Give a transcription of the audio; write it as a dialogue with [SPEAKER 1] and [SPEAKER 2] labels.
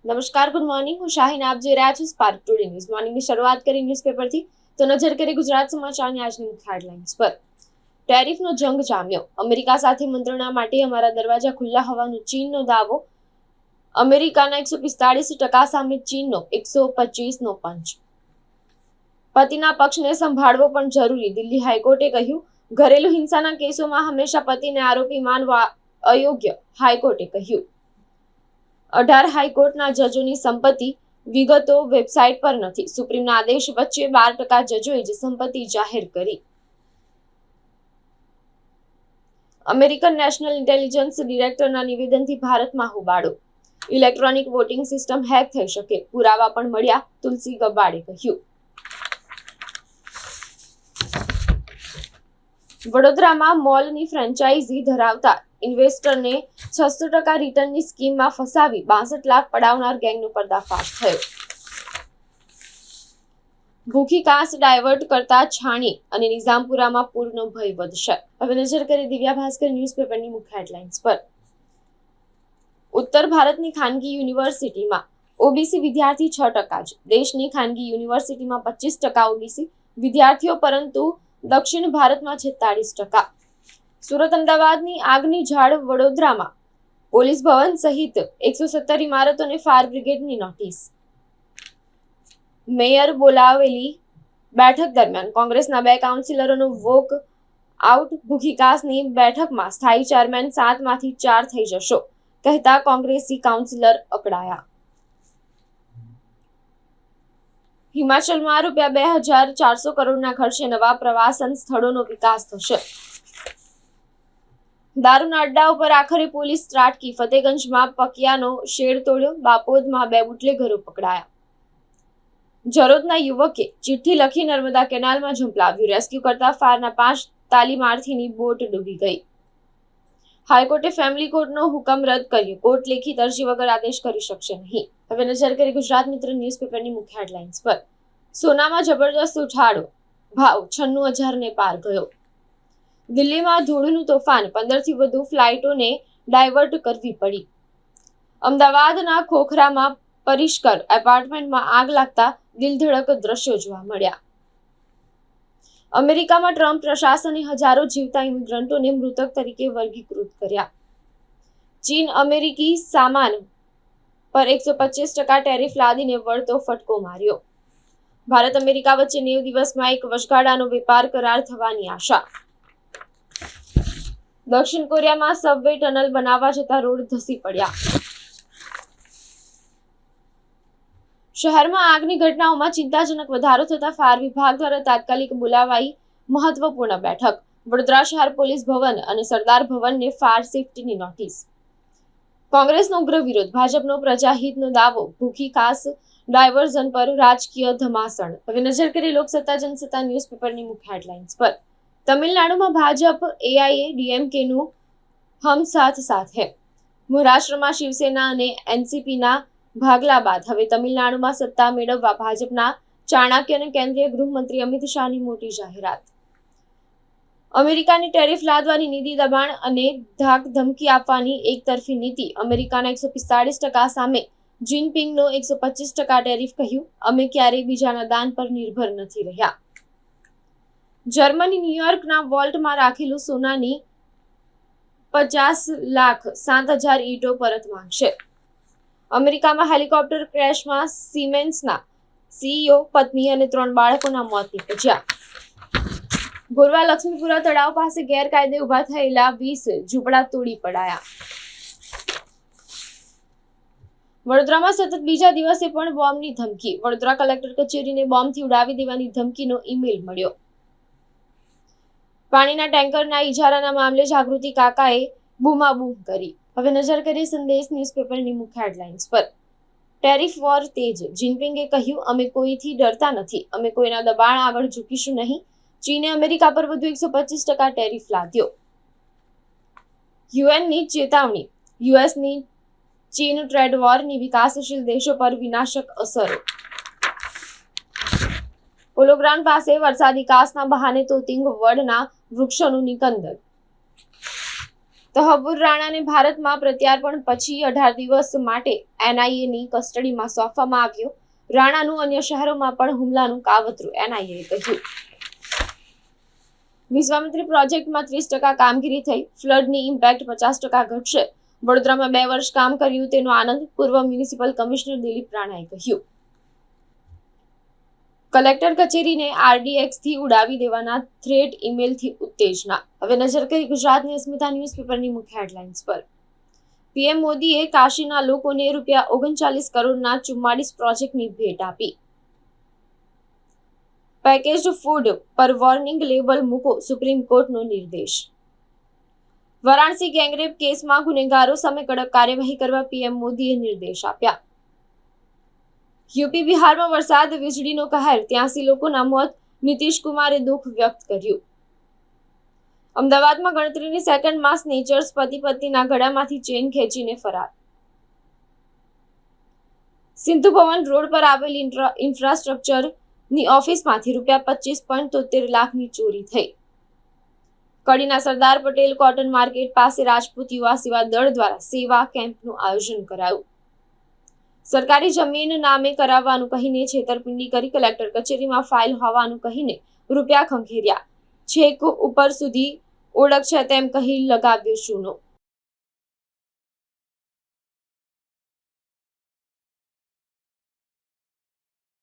[SPEAKER 1] નમસ્કાર, good morning. હું શાહીન. આપ જોઈ રહ્યા છો સ્પાર્ક ટુડે ન્યૂઝ. મોર્નિંગની શરૂઆત કરી ન્યૂઝપેપરથી તો નજર કરી ગુજરાત સમાચારની આજની મુખ્ય હેડલાઇન્સ પર. ટેરિફનો જંગ જામ્યો. અમેરિકા સાથે મંત્રણા માટે અમારા દરવાજા ખુલ્લા હોવાનો ચીનનો દાવો. અમેરિકાના 145% સામે ચીનનો 125નો પંચ. પતિના પક્ષને સંભાળવો પણ જરૂરી. દિલ્હી હાઈકોર્ટે કહ્યું, ઘરેલુ હિંસાના કેસોમાં હંમેશા પતિને આરોપી માનવા અયોગ્ય. હાઈકોર્ટે કહ્યું, 18 હાઈકોર્ટના જજોની સંપત્તિ વિગતો વેબસાઇટ પર નથી. સુપ્રીમના આદેશ વચ્ચે 12% જજોએ જ સંપત્તિ જાહેર કરી. અમેરિકન નેશનલ ઇન્ટેલિજન્સ ડિરેક્ટરના નિવેદનથી ભારતમાં હોબાળો. ઇલેક્ટ્રોનિક વોટિંગ સિસ્ટમ હેક થઈ શકે, પુરાવા પણ મળ્યા. તુલસી ગબ્બાર્ડે કહ્યું. વડોદરામાં મોલની ફ્રેન્ચાઇઝી ધરાવતા ઇન્વેસ્ટરને 600% રિટર્નની સ્કીમમાં ફસાવી 62 લાખ પડાવનાર ગેંગનો પર્દાફાશ થયો. ભૂખી કાંસ ડાયવર્ટ કરતા છાણી અને નિઝામપુરામાં પૂરનો ભય વધશે. હવે નજર કરી દિવ્યા ભાસ્કર ન્યૂઝપેપરની મુખ્ય હેડલાઇન્સ પર. ઉત્તર ભારતની ખાનગી યુનિવર્સિટીમાં ઓબીસી વિદ્યાર્થી 6% જ. દેશની ખાનગી યુનિવર્સિટીમાં 25% ઓબીસી વિદ્યાર્થીઓ, પરંતુ દક્ષિણ ભારતમાં 46%. સુરત અમદાવાદની આગની ઝાડ. વડોદરામાં પોલીસ ભવન સહિત 117 ઇમારતોને ફાયર બ્રિગેડની નોટિસ. મેયર બોલાવેલી બેઠક દરમિયાન કોંગ્રેસના 2 કાઉન્સિલરોનો વોક આઉટ. ભૂખીકાસની બેઠકમાં સ્થાયી ચેરમેન 7માંથી 4 થઈ જશો કહેતા કોંગ્રેસી કાઉન્સિલર અકળાયા. હિમાચલમાં ₹2400 કરોડના ખર્ચે નવા પ્રવાસન સ્થળોનો વિકાસ થશે. દારૂના અડ્ડા ઉપર આખરે પોલીસ ત્રાટકી. ફતેગંજમાં પકિયાનો શેડ તોડ્યો. બાપોદમાં 2 બુટલેગરો પકડાયા. જરોદના યુવકે ચિઠ્ઠી લખી નર્મદા કેનાલમાં ઝંપલાવ્યું. રેસ્ક્યુ કરતા ફાયરના 5 તાલીમાર્થીની બોટ ડૂબી ગઈ. હાઈકોર્ટે ફેમિલી કોર્ટનો હુકમ રદ કર્યો. કોર્ટ લેખિત અરજી વગર આદેશ કરી શકશે નહીં. હવે નજર કરી ગુજરાત મિત્ર ન્યૂઝપેપરની મુખ્ય હેડલાઇન્સ પર. સોનામાં જબરદસ્ત ઉછાળો. ભાવ 96,000ને પાર ગયો. દિલ્હીમાં ધૂળનું તોફાન. 15થી વધુ ફ્લાઇટોને ડાયવર્ટ કરવી પડી. અમદાવાદના ખોખરામાં પરિષ્કર એપાર્ટમેન્ટમાં આગ લાગતા દિલધડક દ્રશ્યો જોવા મળ્યા. અમેરિકામાં ટ્રમ્પ પ્રશાસને હજારો જીવતા ઇમિગ્રન્ટોને મૃતક તરીકે વર્ગીકૃત કર્યા. ચીન અમેરિકી સામાન પર 125% ટેરિફ લાદીને વળતો ફટકો માર્યો. ભારત અમેરિકા વચ્ચે 90 દિવસમાં એક વચગાળાનો વેપાર કરાર થવાની આશા. દક્ષિણ કોરિયામાં સબવે ટનલ બનાવવા જતા રોડ ધસી પડ્યા. શહેરમાં આગની ઘટનાઓમાં ચિંતાજનક વધારો થતા ફાયર વિભાગ દ્વારા તાત્કાલિક બોલાવાઈ મહત્વપૂર્ણ બેઠક. વડોદરા શહેર પોલીસ ભવન અને સરદાર ભવનને ફાયર સેફટીની નોટિસ. કોંગ્રેસનો ઉગ્ર વિરોધ. ભાજપનો પ્રજાહિતનો દાવો. ભૂખી કાસ ડાયવર્ઝન પર રાજકીય ધમાસણ. હવે નજર કરી લોકસત્તા જનસત્તા ન્યૂઝપેપરની મુખ્ય હેડલાઇન્સ પર. તમિલનાડુમાં ભાજપ AIADMKનું હમ સાથ સાથ હૈ. મહારાષ્ટ્રમાં શિવસેના અને એનસીપીના ભાગલા બાદ હવે તમિલનાડુમાં સત્તા મેળવવા ભાજપના ચાણક્ય અને કેન્દ્રીય ગૃહમંત્રી અમિત શાહની મોટી જાહેરાત. અમેરિકાની ટેરિફ લાદવાની નીતિ. દબાણ અને ધાક ધમકી આપવાની એકતરફી નીતિ. અમેરિકાના 145% સામે જિનપિંગનો 125% ટેરિફ. કહ્યું, અમે ક્યારેય બીજાના દાન પર નિર્ભર નથી રહ્યા. જર્મની ન્યુયોર્કના વોલ્ટમાં રાખેલું સોનાની 50,07,000 ઈંટો પરત માંગશે. અમેરિકામાં હેલિકોપ્ટર ક્રેશમાં સિમેન્સના CEO, પત્ની અને 3 બાળકોના મોત નીપજ્યા. ગોરવા લક્ષ્મીપુરા તળાવ પાસે ગેરકાયદે ઉભા થયેલા 20 ઝૂંપડા તોડી પડાયા. વડોદરામાં સતત બીજા દિવસે પણ બોમ્બની ધમકી. વડોદરા કલેક્ટર કચેરીને બોમ્બથી ઉડાવી દેવાની ધમકીનો ઈમેલ મળ્યો. પાણીના ટેન્કરના ઇજારાના મામલે જાગૃતિ કાકાએ બૂમાબૂમ કરી. હવે નજર કરી સંદેશ ન્યૂઝપેપરની મુખ્ય હેડલાઇન્સ પર. ટેરિફ વોર તેજ. જિનપિંગે કહ્યું, અમે કોઈથી ડરતા નથી. અમે કોઈના દબાણ આગળ ઝૂકીશું નહીં. ચીને અમેરિકા પર વધુ 125% ટેરિફ લાદ્યો. યુએનની ચેતવણી. યુએસની ચીન ટ્રેડ વોરની વિકાસશીલ દેશો પર વિનાશક અસરો. પોલોગ્રાઉન્ડ પાસે વરસાદી કાસના બહાને તોતિંગ વડના વૃક્ષોનું નિકંદન. તહવ્વુર રાણાને ભારતમાં પ્રત્યાર્પણ પછી 18 દિવસ માટે એનઆઈએની કસ્ટડીમાં સોંપવામાં આવ્યો. રાણાનું અન્ય શહેરોમાં પણ હુમલાનું કાવતરું, એનઆઈએ કહ્યું. વિશ્વામિત્રી પ્રોજેક્ટમાં 30% કામગીરી થઈ, ફ્લડની ઇમ્પેક્ટ 50% ઘટશે. વડોદરામાં 2 વર્ષ કામ કર્યું તેનો આનંદ, પૂર્વ મ્યુનિસિપલ કમિશનર દિલીપ રાણાએ કહ્યું. કલેક્ટર કચેરીને આરડીએક્સથી ઉડાવી દેવાના થ્રેટ ઈમેલથી ઉત્તેજના. હવે નજર કરી ગુજરાતની અસ્મિતા ન્યૂઝપેપરની મુખ્ય હેડલાઇન્સ પર. પીએમ મોદીએ કાશીના લોકોને ₹39 કરોડના 44 પ્રોજેક્ટની ભેટ આપી. પેકેજ્ડ ફૂડ પર વોર્નિંગ લેબલ મૂકો, સુપ્રીમ કોર્ટનો નિર્દેશ. વારાણસી ગેંગરેપ કેસમાં ગુનેગારો સામે કડક કાર્યવાહી કરવા પીએમ મોદીએ નિર્દેશ આપ્યા. યુપી બિહારમાં વરસાદ, વીજળીનો કહેર, 83 લોકોના મોત, નીતિશ કુમારે દુઃખ વ્યક્ત કર્યું. અમદાવાદમાં ગણતરીની સેકન્ડમાં સ્નેચર્સ પતિ પત્નીના ગળામાંથી ચેન ખેંચીને ફરાર. સિંધુ ભવન રોડ પર આવેલી ઇન્ફ્રાસ્ટ્રક્ચરની ઓફિસમાંથી ₹25.73 લાખની ચોરી થઈ. કડીના સરદાર પટેલ કોટન માર્કેટ પાસે રાજપૂત યુવા સેવા દળ દ્વારા સેવા કેમ્પનું આયોજન કરાયું. સરકારી જમીન નામે કરાવવાનું કહીને છેતરપિંડી કરી કલેક્ટર કચેરીમાં ફાઇલ હોવાનું કહીને રૂપિયા ખંખેર્યા. છેક ઉપર સુધી ઓળખ છે તેમ કહી લગાવ્યો ચૂનો.